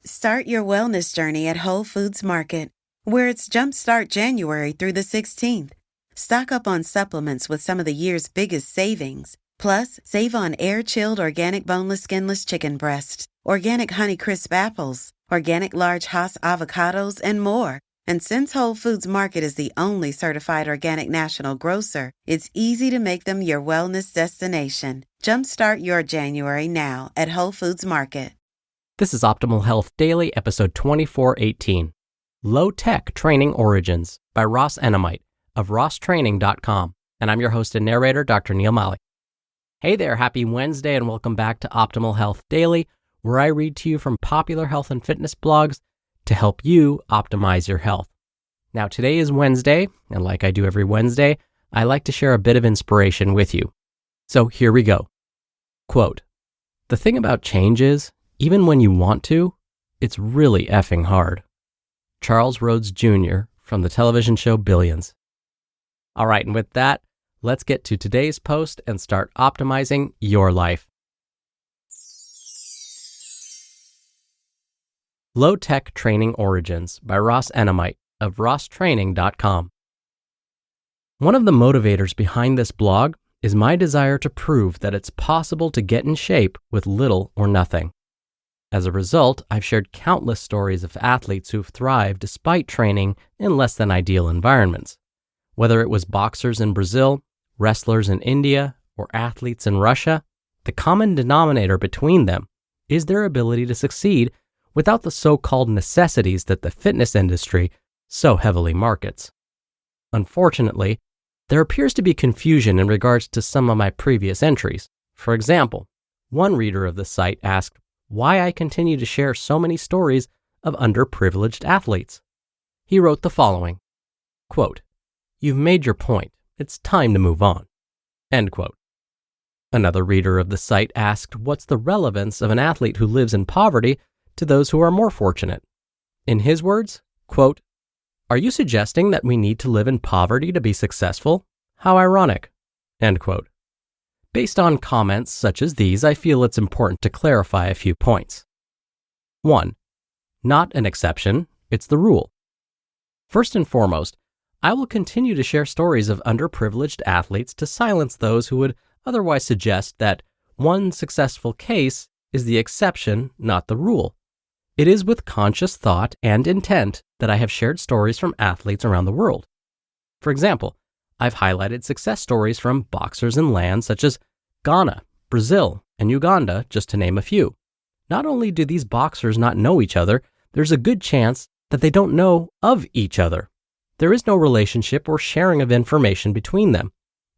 Start your wellness journey at Whole Foods Market, where it's Jumpstart January through the 16th. Stock up on supplements with some of the year's biggest savings. Plus, save on air-chilled organic boneless skinless chicken breasts, organic Honeycrisp apples, organic large Hass avocados, and more. And since Whole Foods Market is the only certified organic national grocer, it's easy to make them your wellness destination. Jumpstart your January now at Whole Foods Market. This is Optimal Health Daily, episode 2418, Low-Tech Training Origins by Ross Enamait of rosstraining.com. And I'm your host and narrator, Dr. Neil Malik. Hey there, happy Wednesday, and welcome back to Optimal Health Daily, where I read to you from popular health and fitness blogs to help you optimize your health. Now, today is Wednesday, and like I do every Wednesday, I like to share a bit of inspiration with you. So here we go. Quote, "The thing about change is, even when you want to, it's really effing hard." Charles Rhodes Jr. from the television show Billions. All right, and with that, let's get to today's post and start optimizing your life. Low-Tech Training Origins by Ross Enamait of rosstraining.com. One of the motivators behind this blog is my desire to prove that it's possible to get in shape with little or nothing. As a result, I've shared countless stories of athletes who've thrived despite training in less than ideal environments. Whether it was boxers in Brazil, wrestlers in India, or athletes in Russia, the common denominator between them is their ability to succeed without the so-called necessities that the fitness industry so heavily markets. Unfortunately, there appears to be confusion in regards to some of my previous entries. For example, one reader of the site asked why I continue to share so many stories of underprivileged athletes. He wrote the following, quote, "You've made your point. It's time to move on." End quote. Another reader of the site asked what's the relevance of an athlete who lives in poverty to those who are more fortunate. In his words, quote, "Are you suggesting that we need to live in poverty to be successful? How ironic." End quote. Based on comments such as these, I feel it's important to clarify a few points. 1. Not an exception, it's the rule. First and foremost, I will continue to share stories of underprivileged athletes to silence those who would otherwise suggest that one successful case is the exception, not the rule. It is with conscious thought and intent that I have shared stories from athletes around the world. For example, I've highlighted success stories from boxers in lands such as Ghana, Brazil, and Uganda, just to name a few. Not only do these boxers not know each other, there's a good chance that they don't know of each other. There is no relationship or sharing of information between them.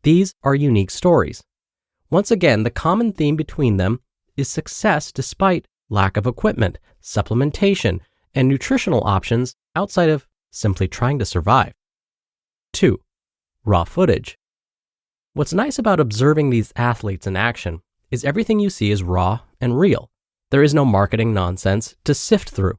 These are unique stories. Once again, the common theme between them is success despite lack of equipment, supplementation, and nutritional options outside of simply trying to survive. 2. Raw footage. What's nice about observing these athletes in action is everything you see is raw and real. There is no marketing nonsense to sift through.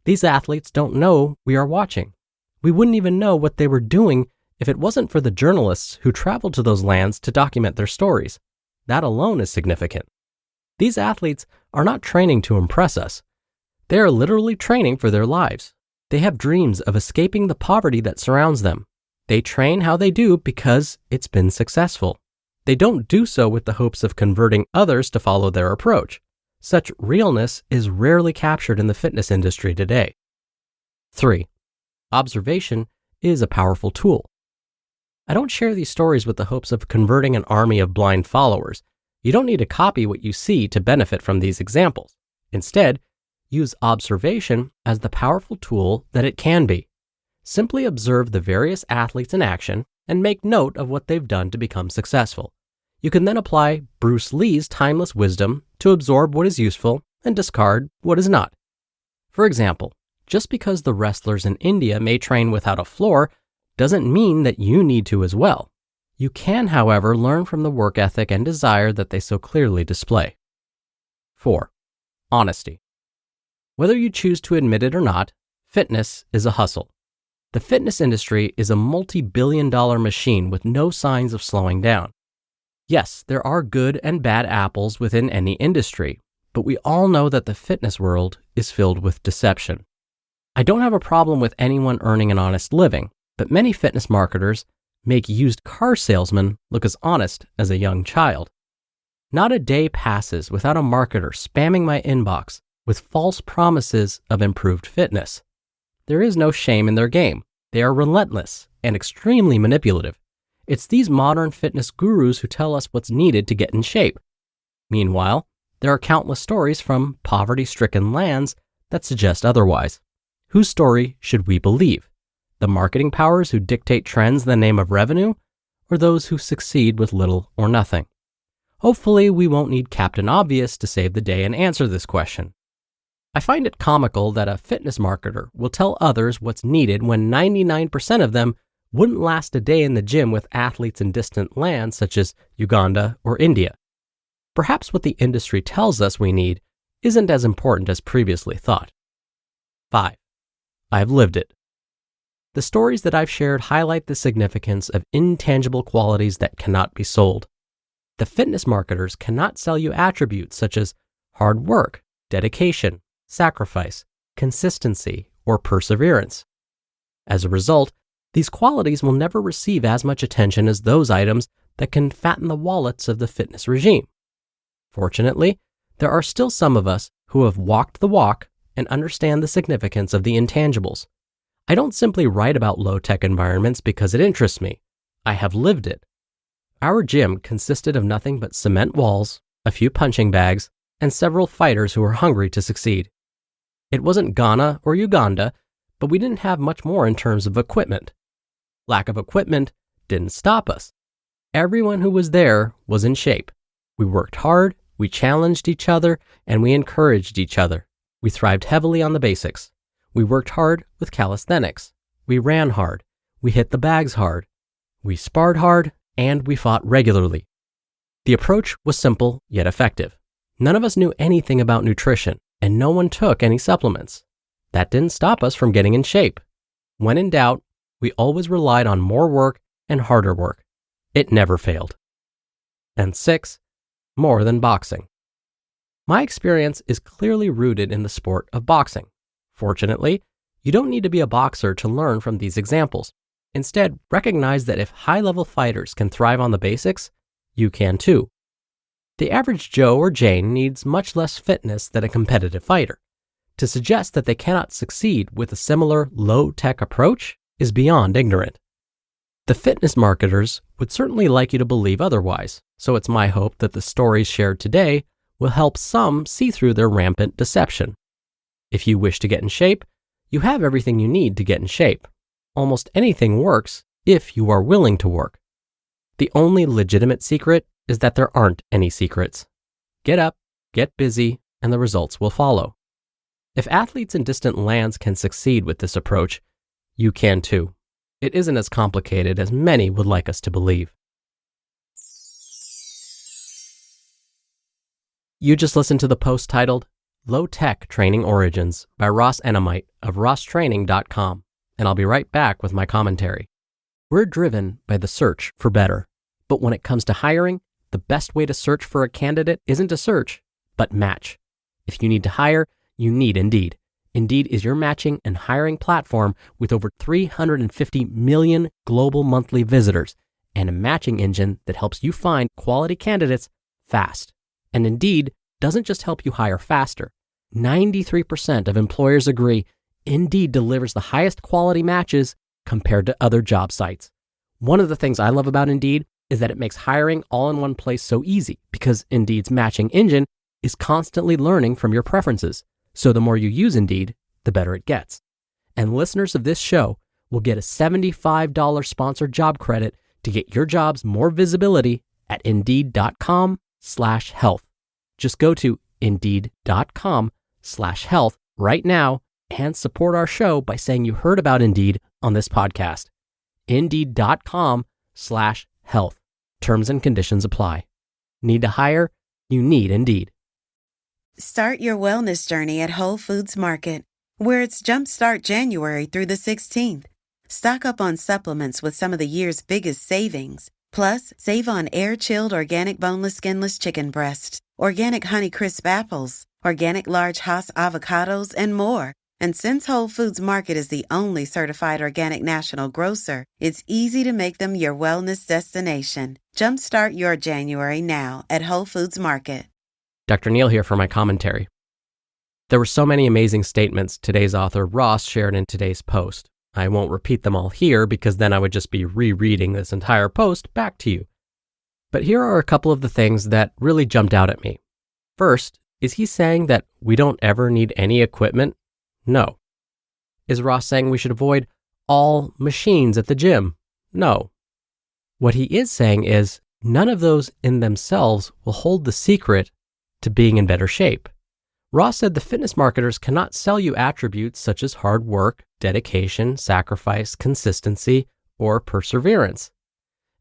These athletes don't know we are watching. We wouldn't even know what they were doing if it wasn't for the journalists who traveled to those lands to document their stories. That alone is significant. These athletes are not training to impress us. They are literally training for their lives. They have dreams of escaping the poverty that surrounds them. They train how they do because it's been successful. They don't do so with the hopes of converting others to follow their approach. Such realness is rarely captured in the fitness industry today. 3. Observation is a powerful tool. I don't share these stories with the hopes of converting an army of blind followers. You don't need to copy what you see to benefit from these examples. Instead, use observation as the powerful tool that it can be. Simply observe the various athletes in action and make note of what they've done to become successful. You can then apply Bruce Lee's timeless wisdom to absorb what is useful and discard what is not. For example, just because the wrestlers in India may train without a floor doesn't mean that you need to as well. You can, however, learn from the work ethic and desire that they so clearly display. 4. Honesty. Whether you choose to admit it or not, fitness is a hustle. The fitness industry is a multi-billion-dollar machine with no signs of slowing down. Yes, there are good and bad apples within any industry, but we all know that the fitness world is filled with deception. I don't have a problem with anyone earning an honest living, but many fitness marketers make used car salesmen look as honest as a young child. Not a day passes without a marketer spamming my inbox with false promises of improved fitness. There is no shame in their game. They are relentless and extremely manipulative. It's these modern fitness gurus who tell us what's needed to get in shape. Meanwhile, there are countless stories from poverty-stricken lands that suggest otherwise. Whose story should we believe? The marketing powers who dictate trends in the name of revenue, or those who succeed with little or nothing? Hopefully, we won't need Captain Obvious to save the day and answer this question. I find it comical that a fitness marketer will tell others what's needed when 99% of them wouldn't last a day in the gym with athletes in distant lands such as Uganda or India. Perhaps what the industry tells us we need isn't as important as previously thought. 5. I've lived it. The stories that I've shared highlight the significance of intangible qualities that cannot be sold. The fitness marketers cannot sell you attributes such as hard work, dedication, sacrifice, consistency, or perseverance. As a result, these qualities will never receive as much attention as those items that can fatten the wallets of the fitness regime. Fortunately, there are still some of us who have walked the walk and understand the significance of the intangibles. I don't simply write about low-tech environments because it interests me. I have lived it. Our gym consisted of nothing but cement walls, a few punching bags, and several fighters who were hungry to succeed. It wasn't Ghana or Uganda, but we didn't have much more in terms of equipment. Lack of equipment didn't stop us. Everyone who was there was in shape. We worked hard, we challenged each other, and we encouraged each other. We thrived heavily on the basics. We worked hard with calisthenics. We ran hard. We hit the bags hard. We sparred hard, and we fought regularly. The approach was simple yet effective. None of us knew anything about nutrition, and no one took any supplements. That didn't stop us from getting in shape. When in doubt, we always relied on more work and harder work. It never failed. And 6, more than boxing. My experience is clearly rooted in the sport of boxing. Fortunately, you don't need to be a boxer to learn from these examples. Instead, recognize that if high-level fighters can thrive on the basics, you can too. The average Joe or Jane needs much less fitness than a competitive fighter. To suggest that they cannot succeed with a similar low-tech approach is beyond ignorant. The fitness marketers would certainly like you to believe otherwise, so it's my hope that the stories shared today will help some see through their rampant deception. If you wish to get in shape, you have everything you need to get in shape. Almost anything works if you are willing to work. The only legitimate secret is that there aren't any secrets. Get up, get busy, and the results will follow. If athletes in distant lands can succeed with this approach, you can too. It isn't as complicated as many would like us to believe. You just listened to the post titled Low Tech Training Origins by Ross Enamait of rosstraining.com, and I'll be right back with my commentary. We're driven by the search for better, but when it comes to hiring, the best way to search for a candidate isn't to search, but match. If you need to hire, you need Indeed. Indeed is your matching and hiring platform with over 350 million global monthly visitors and a matching engine that helps you find quality candidates fast. And Indeed doesn't just help you hire faster. 93% of employers agree Indeed delivers the highest quality matches compared to other job sites. One of the things I love about Indeed is that it makes hiring all in one place so easy because Indeed's matching engine is constantly learning from your preferences. So the more you use Indeed, the better it gets. And listeners of this show will get a $75 sponsored job credit to get your jobs more visibility at Indeed.com/health. Just go to Indeed.com/health right now and support our show by saying you heard about Indeed on this podcast. Indeed.com/health. Terms and conditions apply. Need to hire? You need Indeed. Start your wellness journey at Whole Foods Market, where it's Jumpstart January through the 16th. Stock up on supplements with some of the year's biggest savings. Plus, save on air-chilled organic boneless skinless chicken breasts, organic Honey Crisp apples, organic large Hass avocados, and more. And since Whole Foods Market is the only certified organic national grocer, it's easy to make them your wellness destination. Jumpstart your January now at Whole Foods Market. Dr. Neal here for my commentary. There were so many amazing statements today's author Ross shared in today's post. I won't repeat them all here because then I would just be rereading this entire post back to you. But here are a couple of the things that really jumped out at me. First, is he saying that we don't ever need any equipment? No. Is Ross saying we should avoid all machines at the gym? No. What he is saying is none of those in themselves will hold the secret to being in better shape. Ross said the fitness marketers cannot sell you attributes such as hard work, dedication, sacrifice, consistency, or perseverance.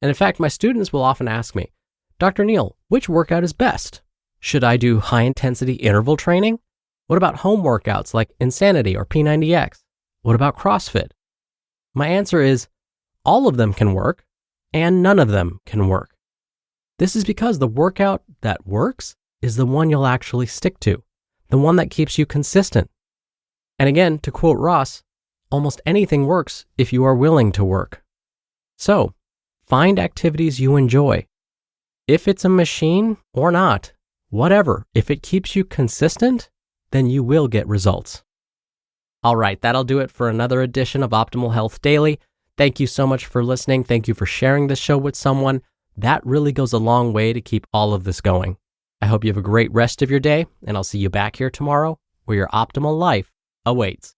And in fact, my students will often ask me, Dr. Neal, which workout is best? Should I do high-intensity interval training? What about home workouts like Insanity or P90X? What about CrossFit? My answer is, all of them can work, and none of them can work. This is because the workout that works is the one you'll actually stick to, the one that keeps you consistent. And again, to quote Ross, almost anything works if you are willing to work. So, find activities you enjoy. If it's a machine or not, whatever, if it keeps you consistent, then you will get results. All right, that'll do it for another edition of Optimal Health Daily. Thank you so much for listening. Thank you for sharing this show with someone. That really goes a long way to keep all of this going. I hope you have a great rest of your day, and I'll see you back here tomorrow where your optimal life awaits.